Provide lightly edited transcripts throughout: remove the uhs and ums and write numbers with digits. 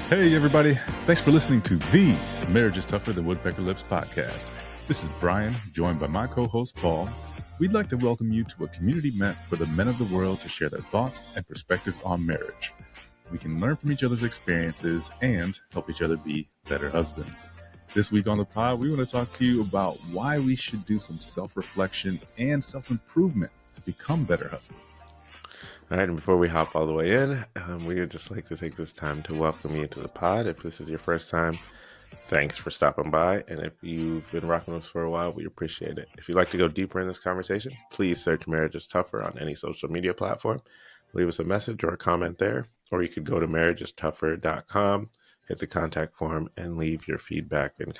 Hey, everybody. Thanks for listening to the Marriage is Tougher Than Woodpecker Lips podcast. This is Bryan, joined by my co-host, Paul. We'd like to welcome you to a community meant for the men of the world to share their thoughts and perspectives on marriage. We can learn from each other's experiences and help each other be better husbands. This week on the pod, we want to talk to you about why we should do some self-reflection and self-improvement to become better husbands. All right, and before we hop all the way in, we would just like to take this time to welcome you to the pod. If this is your first time, thanks for stopping by. And if you've been rocking with us for a while, we appreciate it. If you'd like to go deeper in this conversation, please search Marriage is Tougher on any social media platform. Leave us a message or a comment there, or you could go to marriageistougher.com, hit the contact form, and leave your feedback and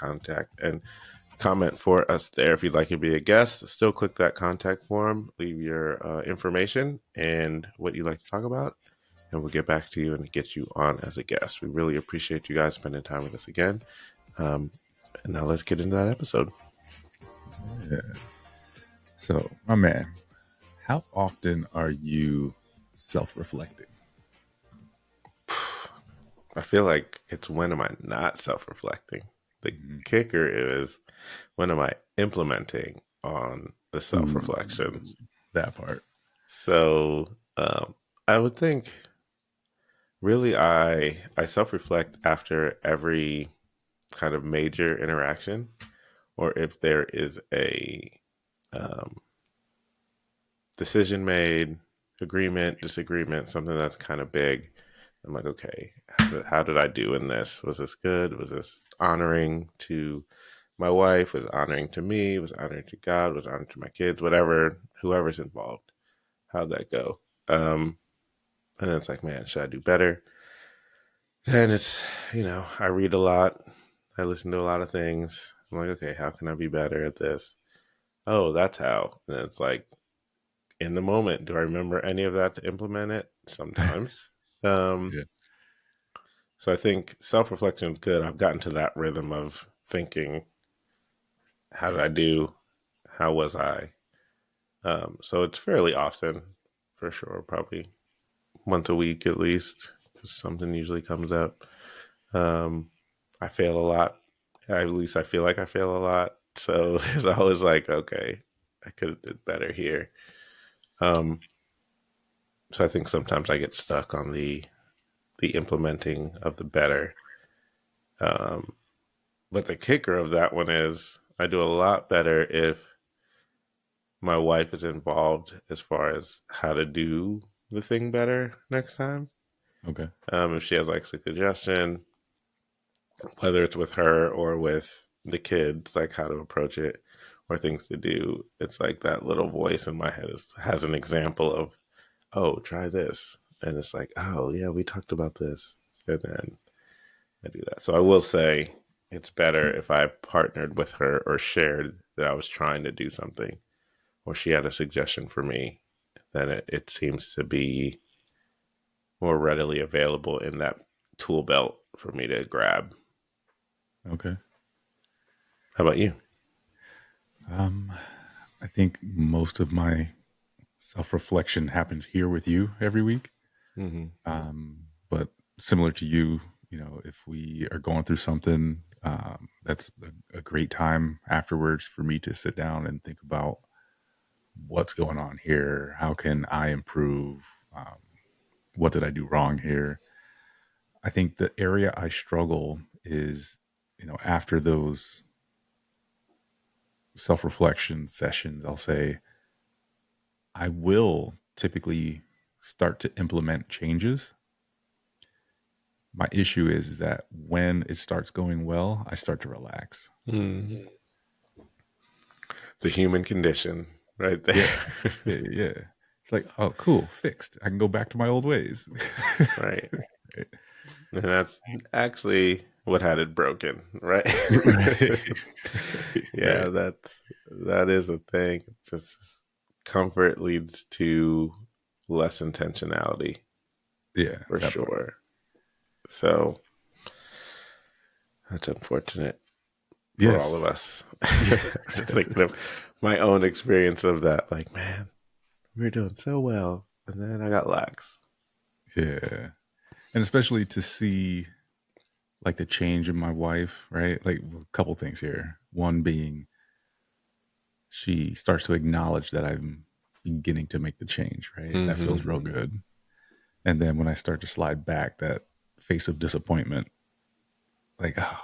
comment for us there. If you'd like to be a guest, still click that contact form, leave your information and what you'd like to talk about, and we'll get back to you and get you on as a guest. We really appreciate you guys spending time with us again. And now let's get into that episode. Yeah. So, my man, how often are you self-reflecting? I feel like it's when am I not self-reflecting? The kicker is, when am I implementing on the self-reflection? That part. So I would think really I self-reflect after every kind of major interaction, or if there is a decision made, agreement, disagreement, something that's kind of big. I'm like, okay, how did I do in this? Was this good? Was this honoring to my wife? Was it honoring to me? Was it honoring to God? Was it honoring to my kids? Whatever, whoever's involved. How'd that go? And then it's like, man, should I do better? Then it's, I read a lot. I listen to a lot of things. I'm like, okay, how can I be better at this? Oh, that's how. And it's like, in the moment, do I remember any of that to implement it? Sometimes. Yeah. So I think self-reflection is good. I've gotten to that rhythm of thinking, how did I do? How was I? So it's fairly often, for sure, probably once a week at least, because something usually comes up. I fail a lot. At least I feel like I fail a lot. So there's always like, okay, I could have did better here. So I think sometimes I get stuck on the implementing of the better. But the kicker of that one is I do a lot better if my wife is involved as far as how to do the thing better next time. Okay. If she has like suggestion, whether it's with her or with the kids, like how to approach it or things to do, it's like that little voice in my head has an example of, oh, try this. And it's like, oh, yeah, we talked about this. And then I do that. So I will say it's better if I partnered with her or shared that I was trying to do something or she had a suggestion for me, then it seems to be more readily available in that tool belt for me to grab. Okay. How about you? I think most of my self-reflection happens here with you every week. But similar to you, if we are going through something, that's a great time afterwards for me to sit down and think about what's going on here. How can I improve? What did I do wrong here? I think the area I struggle is, after those self-reflection sessions, I'll say I will typically start to implement changes. My issue is that when it starts going well, I start to relax. The human condition right there. Yeah. It's like, oh, cool, fixed. I can go back to my old ways. Right. And that's actually what had it broken, right? Right. Yeah, Right. that is a thing. Just comfort leads to less intentionality. Yeah, For sure. Part. So that's unfortunate for all of us. Just thinking of my own experience of that. Like, man, we were doing so well, and then I got lax. Yeah. And especially to see like the change in my wife, right? Like a couple things here. One being she starts to acknowledge that I'm beginning to make the change, right? That feels real Mm-hmm. good. And then when I start to slide back, that face of disappointment, like, oh,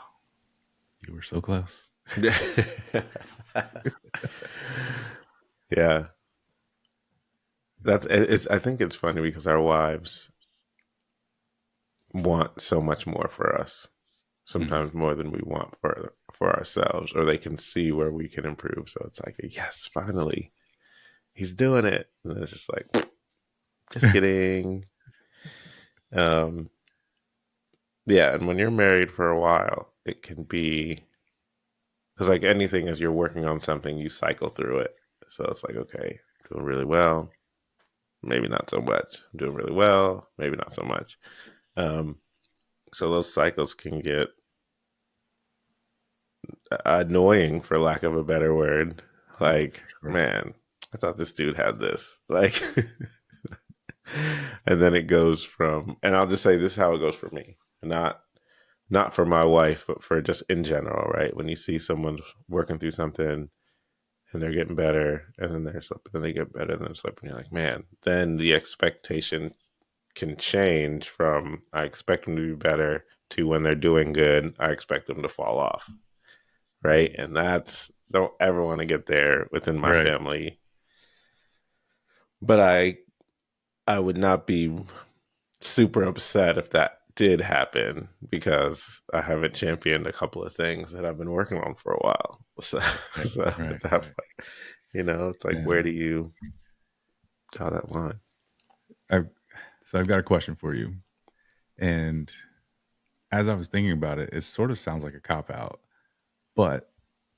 you were so close. Yeah. That's it's I think it's funny because our wives want so much more for us. Mm-hmm. Sometimes more than we want for ourselves, or they can see where we can improve. So it's like, yes, finally, he's doing it. And it's just like, just kidding. Um, yeah, and when you're married for a while, it can be because like anything, as you're working on something, you cycle through it. So it's like, okay, I'm doing really well, maybe not so much. I'm doing really well, maybe not so much. Um, so those cycles can get annoying, for lack of a better word. Yeah, Like, for sure. man, I thought this dude had this. Like, and then it goes from, and I'll just say this is how it goes for me. Not for my wife, but for just in general, right? When you see someone working through something and they're getting better, and then they're slipping, and they get better, and then they're slipping, you're like, man, then the expectation can change from I expect them to be better to when they're doing good, I expect them to fall off, right? And that's don't ever want to get there within my Right. family. But I would not be super upset if that did happen because I haven't championed a couple of things that I've been working on for a while. So, Right. so at Right. that Right. point, it's like, where And do you draw that line? I've, so I've got a question for you. And as I was thinking about it, it sort of sounds like a cop out, but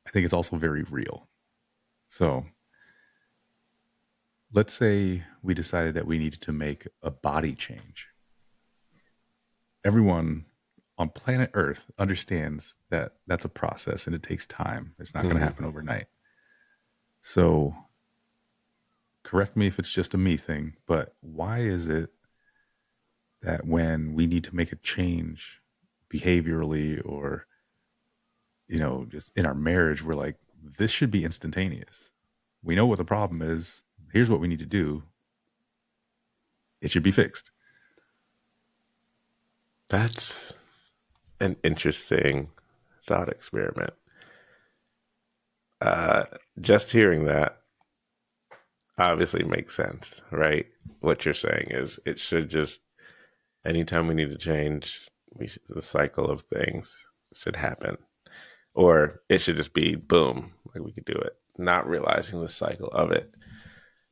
I think it's also very real. So let's say we decided that we needed to make a body change. Everyone on planet Earth understands that that's a process and it takes time. It's not going to Mm-hmm. happen overnight. So correct me if it's just a me thing, but why is it that when we need to make a change behaviorally or, just in our marriage, we're like, this should be instantaneous. We know what the problem is. Here's what we need to do. It should be fixed. That's an interesting thought experiment. Uh, just hearing that obviously makes sense, right? What you're saying is it should just, anytime we need to change, the cycle of things should happen. Or it should just be boom, like we could do it, not realizing the cycle of it,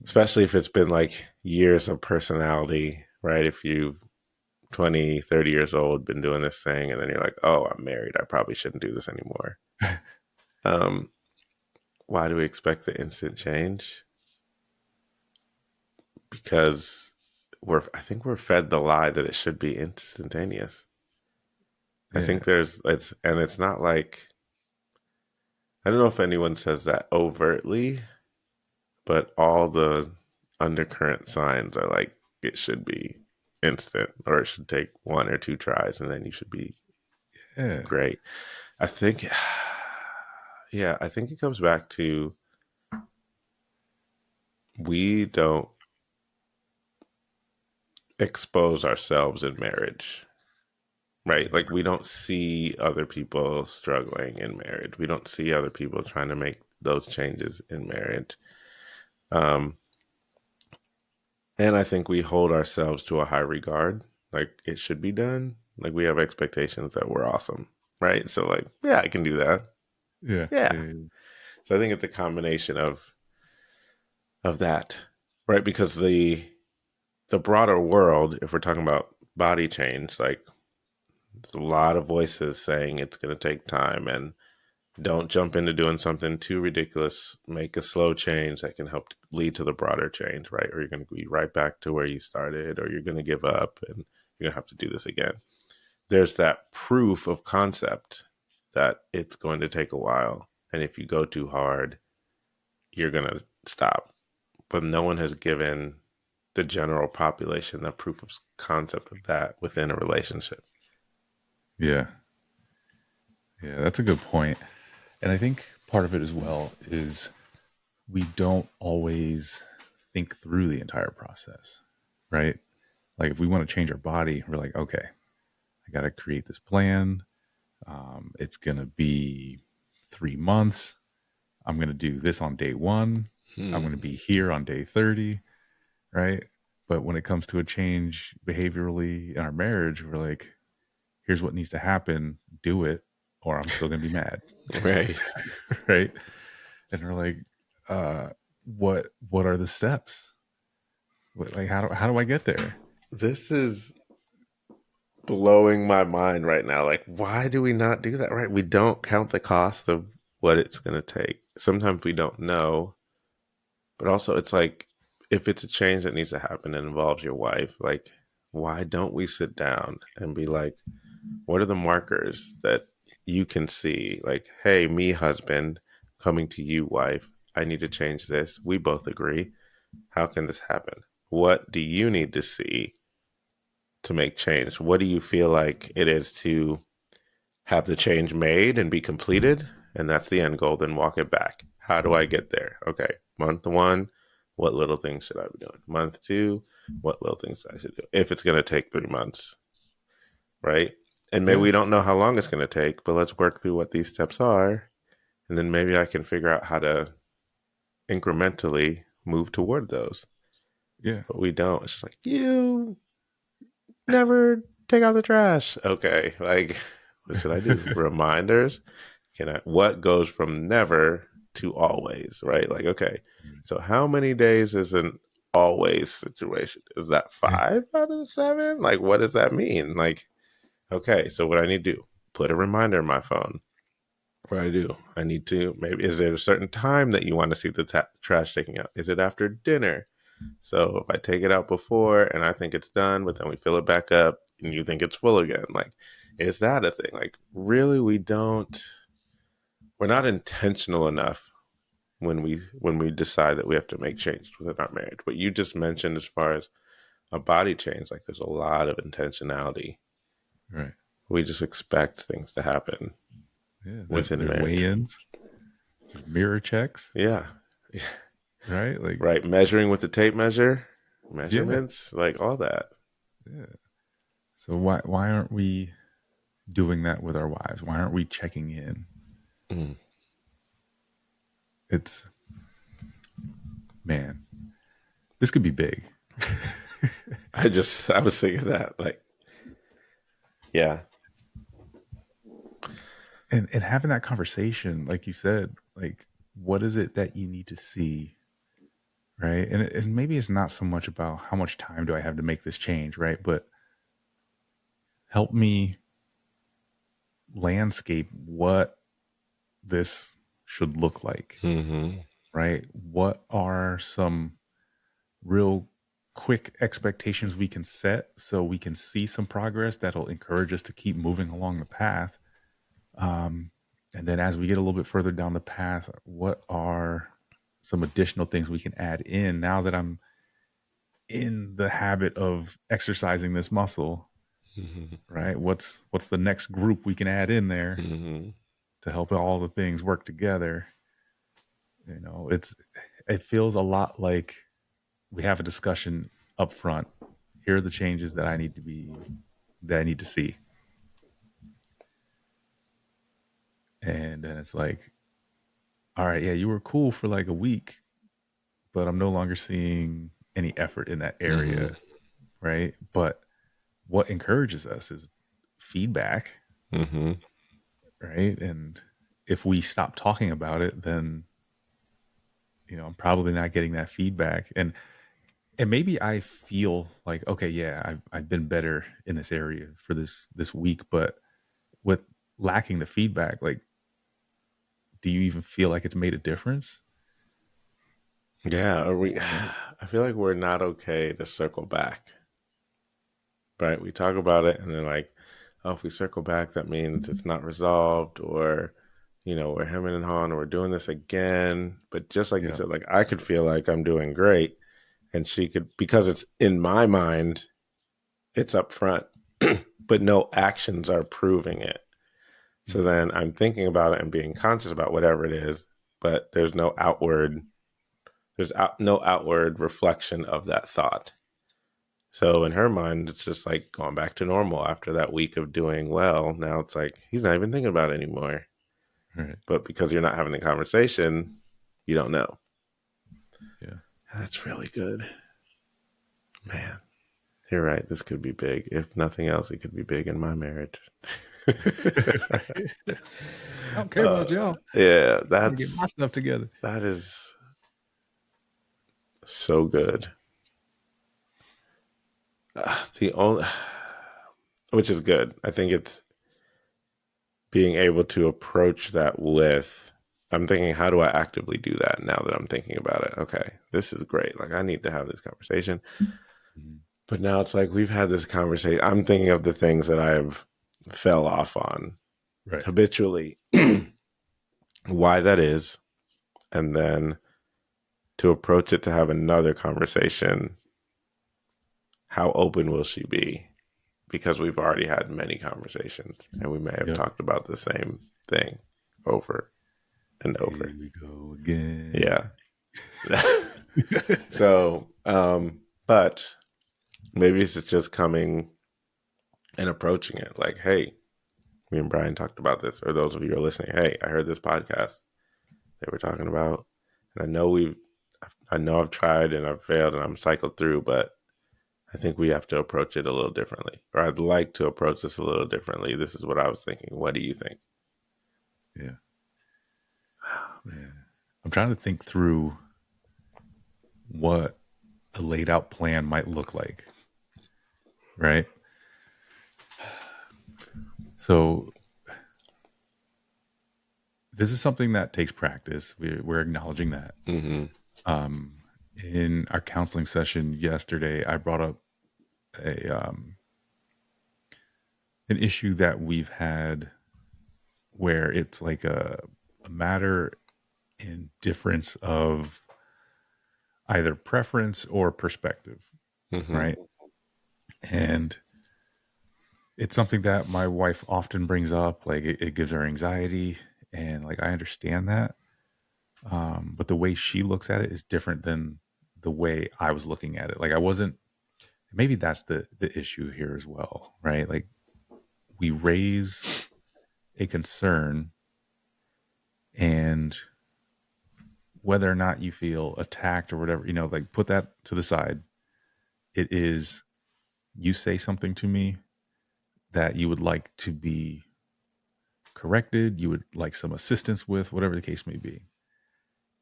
especially if it's been like years of personality, right? If you 20, 30 years old, been doing this thing, and then you're like, oh, I'm married, I probably shouldn't do this anymore. Um, why do we expect the instant change? Because I think we're fed the lie that it should be instantaneous. I Yeah. think it's not like, I don't know if anyone says that overtly, but all the undercurrent signs are like it should be instant, or it should take one or two tries and then you should be Yeah. great. I think yeah, I think it comes back to we don't expose ourselves in marriage, right? Like we don't see other people struggling in marriage. We don't see other people trying to make those changes in marriage. Um, and I think we hold ourselves to a high regard. Like it should be done. Like we have expectations that we're awesome, right? So like, yeah, I can do that. Yeah. Yeah. Yeah. So I think it's a combination of that, right? Because the broader world, if we're talking about body change, like there's a lot of voices saying it's going to take time and don't jump into doing something too ridiculous. Make a slow change that can help lead to the broader change, right? Or you're going to be right back to where you started, or you're going to give up and you're going to have to do this again. There's that proof of concept that it's going to take a while. And if you go too hard, you're going to stop. But no one has given the general population the proof of concept of that within a relationship. Yeah. Yeah, that's a good point. And I think part of it as well is we don't always think through the entire process, right? Like if we want to change our body, we're like, okay, I got to create this plan. It's going to be 3 months. I'm going to do this on day one. I'm going to Hmm. be here on day 30, right? But when it comes to a change behaviorally in our marriage, we're like, here's what needs to happen, do it, or I'm still going to be mad, Right. right? And we're like, what are the steps? Like, how do I get there? This is blowing my mind right now. Like, why do we not do that? Right? We don't count the cost of what it's going to take. Sometimes we don't know, but also it's like if it's a change that needs to happen that involves your wife, like, why don't we sit down and be like, what are the markers that you can see? Like, hey, me, husband, coming to you, wife, I need to change this. We both agree. How can this happen? What do you need to see to make change? What do you feel like it is to have the change made and be completed? And that's the end goal. Then walk it back. How do I get there? Okay. Month one, what little things should I be doing? Month two, what little things I should do? If it's going to take 3 months, right? And maybe Yeah, we don't know how long it's going to take, but let's work through what these steps are. And then maybe I can figure out how to incrementally move toward those. yeah, But we don't. It's just like, you never take out the trash. Okay. Like, what should I do? Reminders? What goes from never to always, right? Like, okay. So how many days is an always situation? Is that 5 out of 7? Like, what does that mean? Like, okay. So what I need to do, put a reminder in my phone. What I do, I need to maybe, is there a certain time that you want to see the trash taken out? Is it after dinner? So if I take it out before and I think it's done, but then we fill it back up and you think it's full again, like, is that a thing? Like, really, we're not intentional enough when we decide that we have to make changes within our marriage. What you just mentioned as far as a body change, like there's a lot of intentionality. right. We just expect things to happen Yeah, within there's marriage. weigh-ins, there's mirror checks, Yeah. right? Like, Right. Measuring with the tape measure, yeah, measurements, like all that. yeah. So why aren't we doing that with our wives? Why aren't we checking in? Mm. It's man, this could be big. I was thinking that, like, yeah. And having that conversation, like you said, like what is it that you need to see, right? And maybe it's not so much about how much time do I have to make this change, right? But help me landscape what this should look like, Mm-hmm. right? What are some real quick expectations we can set so we can see some progress that'll encourage us to keep moving along the path. And then as we get a little bit further down the path, what are some additional things we can add in now that I'm in the habit of exercising this muscle, Mm-hmm. right? What's the next group we can add in there Mm-hmm. to help all the things work together? It feels a lot like we have a discussion up front. Here are the changes that I need to see. And then it's like, all right, yeah, you were cool for like a week, but I'm no longer seeing any effort in that Mm-hmm. area, right? But what encourages us is feedback, Mm-hmm. right? And if we stop talking about it, then I'm probably not getting that feedback. And maybe I feel like, okay, yeah, I've been better in this area for this week, but with lacking the feedback, like, do you even feel like it's made a difference? Yeah. Are we? Right? I feel like we're not okay to circle back. Right? We talk about it, and then like, oh, if we circle back, that means it's not resolved, or we're hemming and hawing, or we're doing this again. But just like you Yeah. said, like I could feel like I'm doing great, and she could, because it's in my mind, it's up front, but no actions are proving it. So then I'm thinking about it and being conscious about whatever it is, but there's no outward reflection of that thought. So in her mind, it's just like going back to normal after that week of doing well. Now it's like he's not even thinking about it anymore. Right. But because you're not having the conversation, you don't know. Yeah. That's really good. Man, you're right. This could be big. If nothing else, it could be big in my marriage. I don't care about y'all. Yeah, I'm gonna get my stuff together. that is so good. The only, which is good. I think it's being able to approach that with. I'm thinking, how do I actively do that now that I'm thinking about it? Okay, this is great. Like I need to have this conversation. Mhm. But now it's like we've had this conversation. I'm thinking of the things that I've fell off on Right. habitually, why that is, and then to approach it to have another conversation. How open will she be? Because we've already had many conversations and we may have Yep. talked about the same thing over and over. Here we go again. Yeah. So, but maybe it's just coming and approaching it like, hey, me and Bryan talked about this, or those of you who are listening, hey, I heard this podcast they were talking about, and I know I've tried and I've failed and I'm cycled through, but I think we have to approach it a little differently, or I'd like to approach this a little differently. This is what I was thinking. What do you think? Yeah. Oh, man. I'm trying to think through what a laid out plan might look like. Right. So this is something that takes practice. We're acknowledging that. Mm-hmm. In our counseling session yesterday, I brought up an issue that we've had where it's like a matter in difference of either preference or perspective, Mm-hmm. right? And it's something that my wife often brings up. Like it gives her anxiety, and like I understand that, but the way she looks at it is different than the way I was looking at it. Like I wasn't. Maybe that's the issue here as well, right? Like we raise a concern, and whether or not you feel attacked or whatever, like put that to the side. It is you say something to me that you would like to be corrected, you would like some assistance with, whatever the case may be.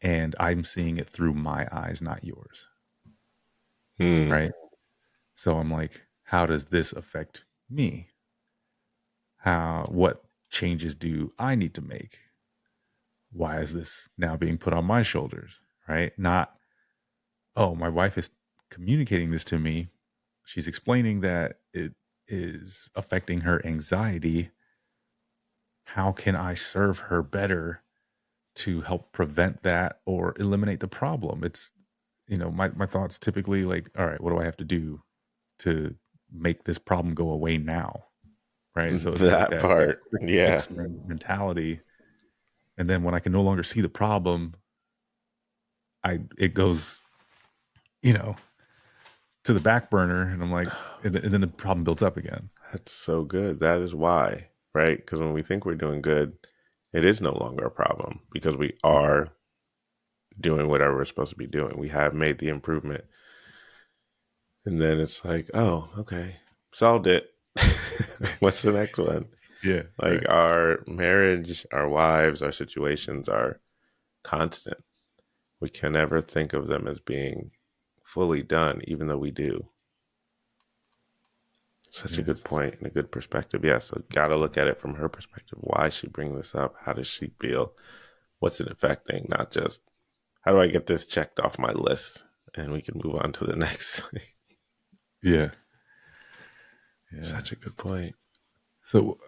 And I'm seeing it through my eyes, not yours. Mm. Right. So I'm like, how does this affect me? What changes do I need to make? Why is this now being put on my shoulders? Right. Not, oh, my wife is communicating this to me. She's explaining that it is affecting her anxiety. How can I serve her better to help prevent that or eliminate the problem? It's, my thoughts typically like, all right, what do I have to do to make this problem go away now? Right. So it's like That that part. quick Yeah. fix mentality. And then when I can no longer see the problem, it goes, you know, to the back burner, and I'm like, and then the problem builds up again. That's so good. That is why, right? Because when we think we're doing good, it is no longer a problem because we are doing whatever we're supposed to be doing. We have made the improvement. And then it's like, oh, okay, solved it. What's the next one? Yeah. Like Right. our marriage, our wives, our situations are constant. We can never think of them as being fully done, even though we do. Such a good Yes. point and a good perspective. Yeah, so got to look at it from her perspective. Why is she bringing this up? How does she feel? What's it affecting? Not just how do I get this checked off my list and we can move on to the next. Yeah. Yeah. Such a good point. So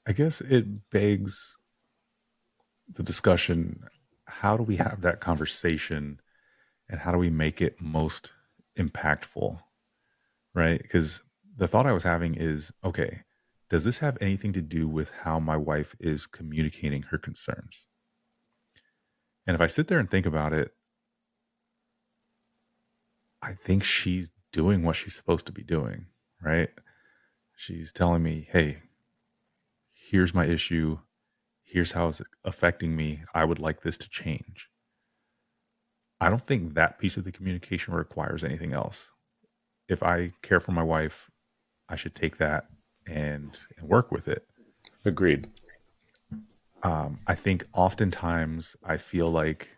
I guess it begs the discussion, how do we have that conversation and how do we make it most impactful? Right? Because the thought I was having is, okay, does this have anything to do with how my wife is communicating her concerns? And if I sit there and think about it, I think she's doing what she's supposed to be doing, right? She's telling me, hey, here's my issue. Here's how it's affecting me. I would like this to change. I don't think that piece of the communication requires anything else. If I care for my wife, I should take that and work with it. Agreed. I think oftentimes I feel like,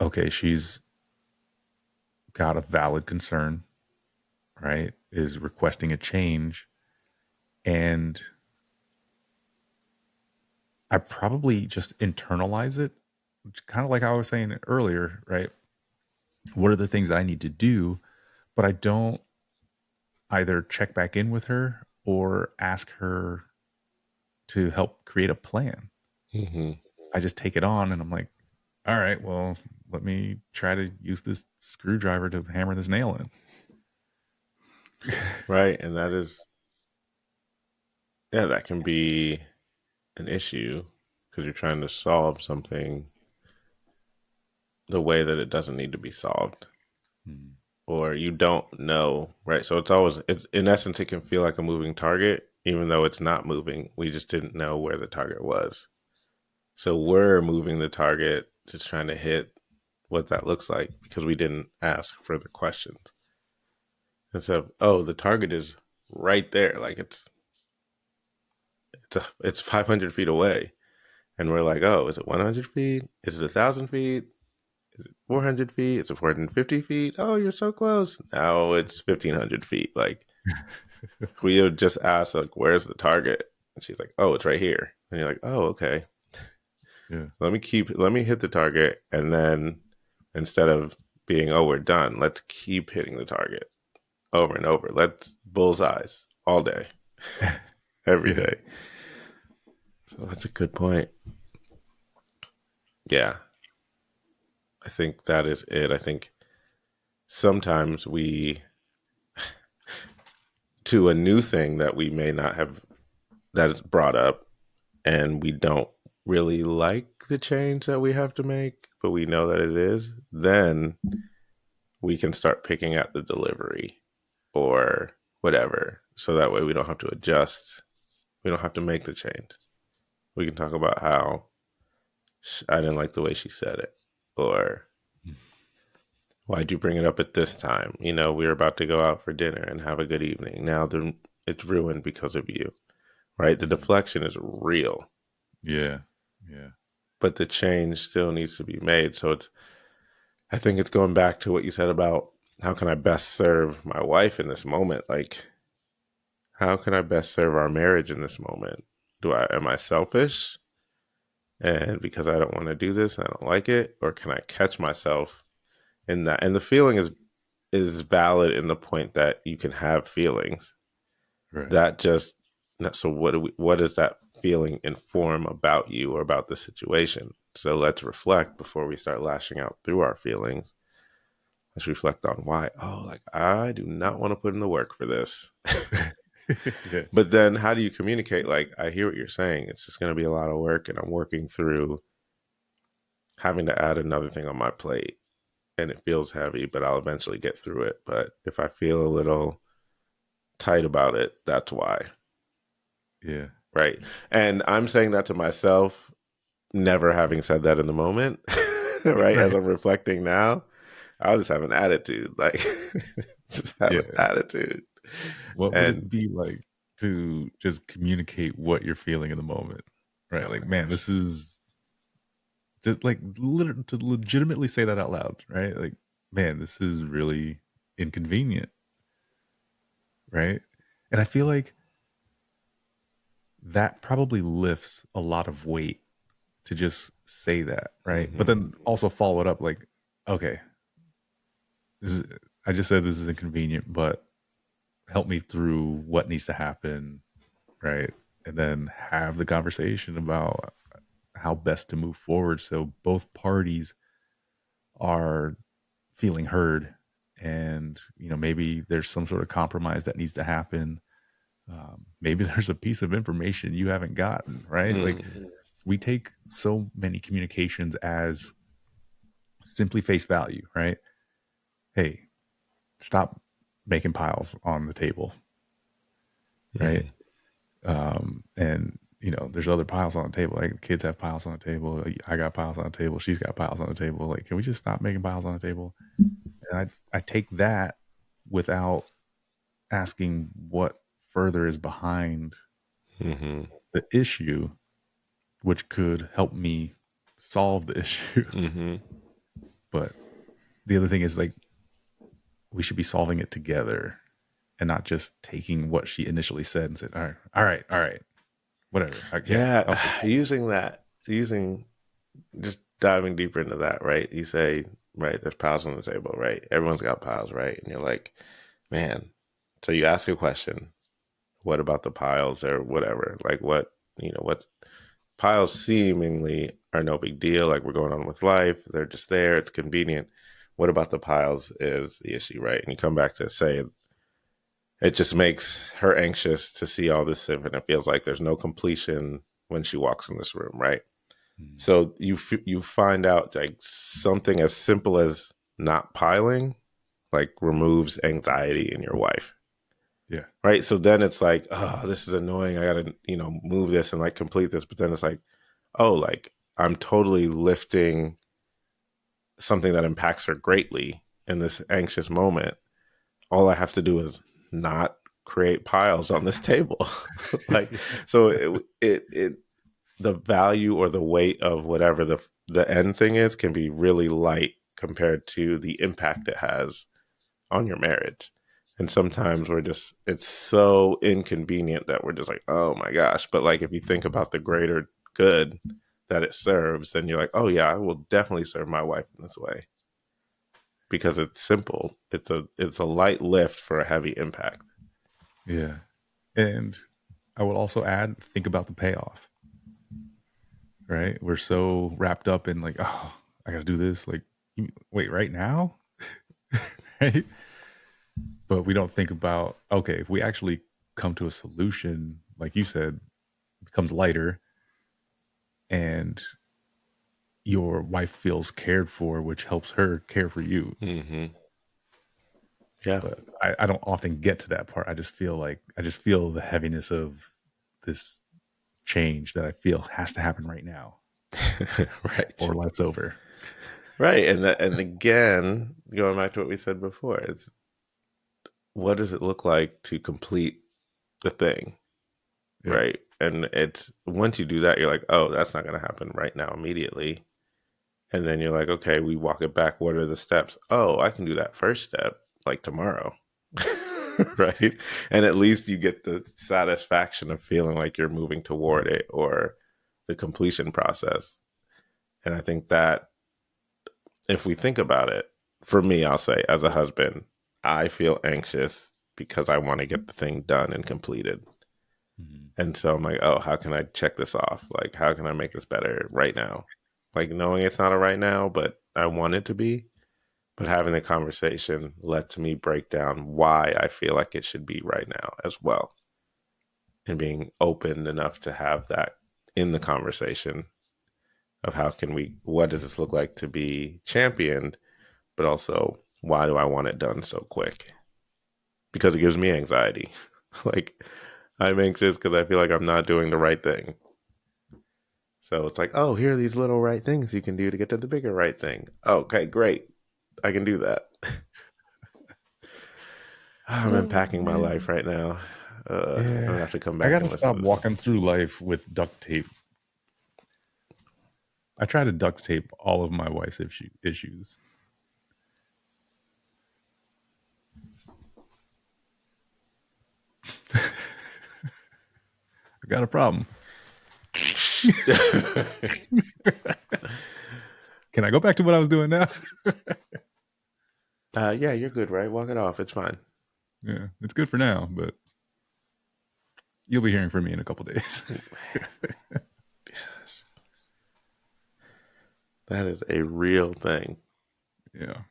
okay, she's got a valid concern, right? Is requesting a change. And I probably just internalize it, kind of like I was saying earlier, right? What are the things that I need to do? But I don't either check back in with her or ask her to help create a plan. Mm-hmm. I just take it on and I'm like, all right, well, let me try to use this screwdriver to hammer this nail in. Right. And that is, yeah, that can be an issue because you're trying to solve something the way that it doesn't need to be solved, Hmm. or you don't know, right? So it's always, it's in essence, it can feel like a moving target, even though it's not moving. We just didn't know where the target was. So we're moving the target, just trying to hit what that looks like because we didn't ask further questions. And so, oh, the target is right there, like it's 500 feet away, and we're like, oh, is it 100 feet? Is it 1,000 feet? 400 feet? Is it 450 feet? Oh, you're so close. Now it's 1,500 feet. Like, we would just ask, like, where's the target? And she's like, oh, it's right here. And you're like, oh, okay. Yeah. Let me hit the target. And then instead of being, oh, we're done, let's keep hitting the target over and over. Let's bullseyes all day, every Yeah. day. So that's a good point. Yeah. I think that is it. I think sometimes we, to a new thing that we may not have, that is brought up, and we don't really like the change that we have to make, but we know that it is, then we can start picking at the delivery or whatever. So that way we don't have to adjust. We don't have to make the change. We can talk about how I didn't like the way she said it, or why'd you bring it up at this time? You know, we were about to go out for dinner and have a good evening. Now it's ruined because of you, right? The deflection is real, Yeah. Yeah. but the change still needs to be made. So I think it's going back to what you said about how can I best serve my wife in this moment? Like, how can I best serve our marriage in this moment? Am I selfish? And because I don't want to do this and I don't like it, or can I catch myself in that? And the feeling is valid in the point that you can have feelings. Right. That just so what does that feeling inform about you or about the situation? So let's reflect before we start lashing out through our feelings. Let's reflect on why. Oh, like I do not want to put in the work for this. Yeah. But then how do you communicate? Like, I hear what you're saying. It's just going to be a lot of work, and I'm working through having to add another thing on my plate, and it feels heavy, but I'll eventually get through it. But if I feel a little tight about it, that's why. Yeah. Right. And I'm saying that to myself, never having said that in the moment. Right. As Right. I'm reflecting now, I'll just have an attitude, like, just have an Yeah. attitude. What would And it be like to just communicate what you're feeling in the moment? Right. Like, man, this is just like to legitimately say that out loud, right? Like, man, this is really inconvenient, right? And I feel like that probably lifts a lot of weight to just say that, right? But mm-hmm, then also follow it up like, okay, this is, I just said this is inconvenient, but help me through what needs to happen, right? And then have the conversation about how best to move forward so both parties are feeling heard, and maybe there's some sort of compromise that needs to happen, Maybe there's a piece of information you haven't gotten, right? Like we take so many communications as simply face value, right? Hey, stop making piles on the table, right? And there's other piles on the table. Like the kids have piles on the table. I got piles on the table. She's got piles on the table. Like, can we just stop making piles on the table? And I take that without asking what further is behind the issue, which could help me solve the issue. But the other thing is like we should be solving it together and not just taking what she initially said and said, all right, whatever. Yeah, Yeah, okay. using just diving deeper into that, right? You say, right, there's piles on the table, right? Everyone's got piles, right? And you're like, man. So you ask a question, what about the piles or whatever? Like what piles seemingly are no big deal. Like we're going on with life. They're just there. It's convenient. What about the piles is the issue, right? And you come back to say it just makes her anxious to see all this stuff, and it feels like there's no completion when she walks in this room, right? So you find out like something as simple as not piling, like removes anxiety in your wife, Yeah. right? So then it's like, oh, this is annoying. I gotta move this and like complete this, but then it's like, oh, like I'm totally lifting something that impacts her greatly in this anxious moment. All I have to do is not create piles on this table. Like, so it the value or the weight of whatever the end thing is can be really light compared to the impact it has on your marriage. And sometimes it's so inconvenient that we're just like, oh my gosh. But like, if you think about the greater good that it serves, then you're like, oh yeah, I will definitely serve my wife in this way because it's simple. It's a light lift for a heavy impact. Yeah. And I would also add, think about the payoff, right? We're so wrapped up in like, oh, I got to do this. Like, wait, right now? Right? But we don't think about, okay, if we actually come to a solution, like you said, it becomes lighter and your wife feels cared for, which helps her care for you. Yeah. But I don't often get to that part. I just feel the heaviness of this change that I feel has to happen right now Right. or life's over. Right. And again, going back to what we said before, it's what does it look like to complete the thing? Yeah. Right. And it's once you do that, you're like, oh, that's not going to happen right now immediately. And then you're like, okay, we walk it back. What are the steps? Oh, I can do that first step like tomorrow. Right. And at least you get the satisfaction of feeling like you're moving toward it or the completion process. And I think that if we think about it, for me, I'll say as a husband, I feel anxious because I want to get the thing done and completed. And so I'm like, oh, how can I check this off? Like, how can I make this better right now? Like, knowing it's not a right now, but I want it to be. But having the conversation lets me break down why I feel like it should be right now as well. And being open enough to have that in the conversation of what does this look like to be championed, but also why do I want it done so quick? Because it gives me anxiety. Like, I'm anxious because I feel like I'm not doing the right thing. So it's like, oh, here are these little right things you can do to get to the bigger right thing. Okay, great. I can do that. I'm Oh unpacking my man. life right now. I'm Yeah. gonna have to come I back gotta and listen stop to this. walking through life with duct tape. I try to duct tape all of my wife's issues. I got a problem. Can I go back to what I was doing now? Yeah, you're good, right? Walk it off. It's fine. Yeah, it's good for now, but you'll be hearing from me in a couple days. That is a real thing. Yeah.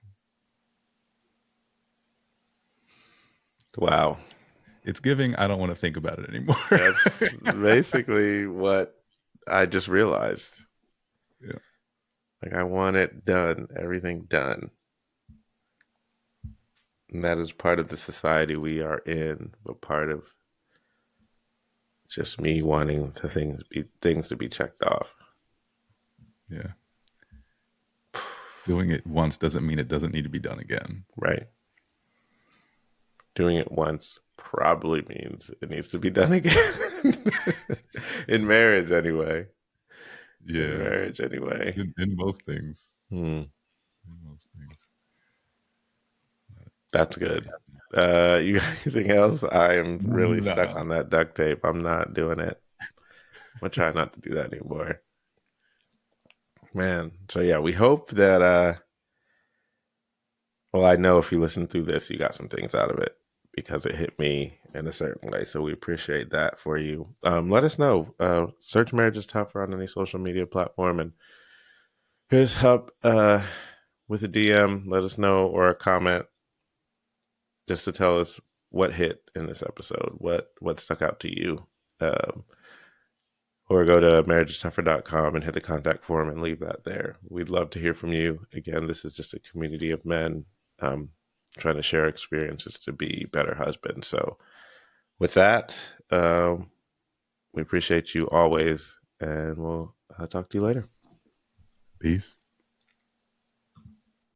Wow. it's giving. I don't want to think about it anymore. That's basically what I just realized. Yeah. Like, I want it done, everything done. And that is part of the society we are in, but part of just me wanting the things to be checked off. Yeah. Doing it once doesn't mean it doesn't need to be done again. Right. Doing it once probably means it needs to be done again. In marriage, anyway. In Yeah. marriage, anyway. In most things. Hmm. In most things. That's good. You got anything else? I am really stuck Nah. on that duct tape. I'm not doing it. I'm gonna try not to do that anymore. Man. So yeah, we hope that well, I know if you listen through this, you got some things out of it because it hit me in a certain way. So we appreciate that for you. Let us know. Search Marriage is Tougher on any social media platform and hit us up with a DM. Let us know, or a comment, just to tell us what hit in this episode, what stuck out to you. Um, or go to marriagestougher.com and hit the contact form and leave that there. We'd love to hear from you. Again, this is just a community of men trying to share experiences to be better husbands. So with that, we appreciate you always, and we'll talk to you later. Peace.